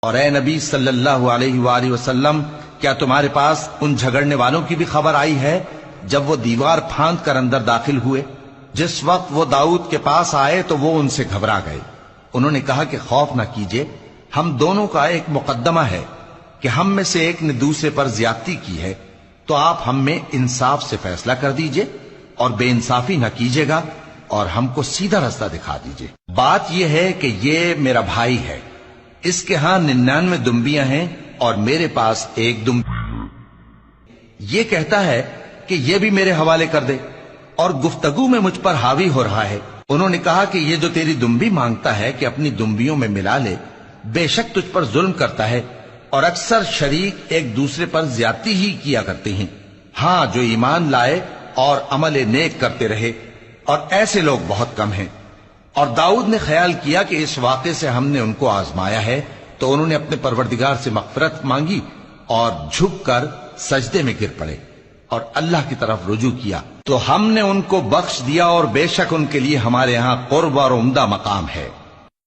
اور اے نبی صلی اللہ علیہ وآلہ وسلم، کیا تمہارے پاس ان جھگڑنے والوں کی بھی خبر آئی ہے جب وہ دیوار پھاند کر اندر داخل ہوئے؟ جس وقت وہ داؤد کے پاس آئے تو وہ ان سے گھبرا گئے۔ انہوں نے کہا کہ خوف نہ کیجیے، ہم دونوں کا ایک مقدمہ ہے کہ ہم میں سے ایک نے دوسرے پر زیادتی کی ہے، تو آپ ہم میں انصاف سے فیصلہ کر دیجئے اور بے انصافی نہ کیجیے گا اور ہم کو سیدھا رستہ دکھا دیجئے۔ بات یہ ہے کہ یہ میرا بھائی ہے، اس کے ہاں 99 دمبیاں ہیں اور میرے پاس ایک دمبی ہے۔ یہ کہتا ہے کہ یہ بھی میرے حوالے کر دے اور گفتگو میں مجھ پر حاوی ہو رہا ہے۔ انہوں نے کہا کہ یہ جو تیری دمبی مانگتا ہے کہ اپنی دمبیوں میں ملا لے، بے شک تجھ پر ظلم کرتا ہے اور اکثر شریک ایک دوسرے پر زیادتی ہی کیا کرتے ہیں۔ ہاں، جو ایمان لائے اور عمل نیک کرتے رہے، اور ایسے لوگ بہت کم ہیں۔ اور داؤد نے خیال کیا کہ اس واقعے سے ہم نے ان کو آزمایا ہے، تو انہوں نے اپنے پروردگار سے مغفرت مانگی اور جھک کر سجدے میں گر پڑے اور اللہ کی طرف رجوع کیا، تو ہم نے ان کو بخش دیا، اور بے شک ان کے لیے ہمارے ہاں قرب اور عمدہ مقام ہے۔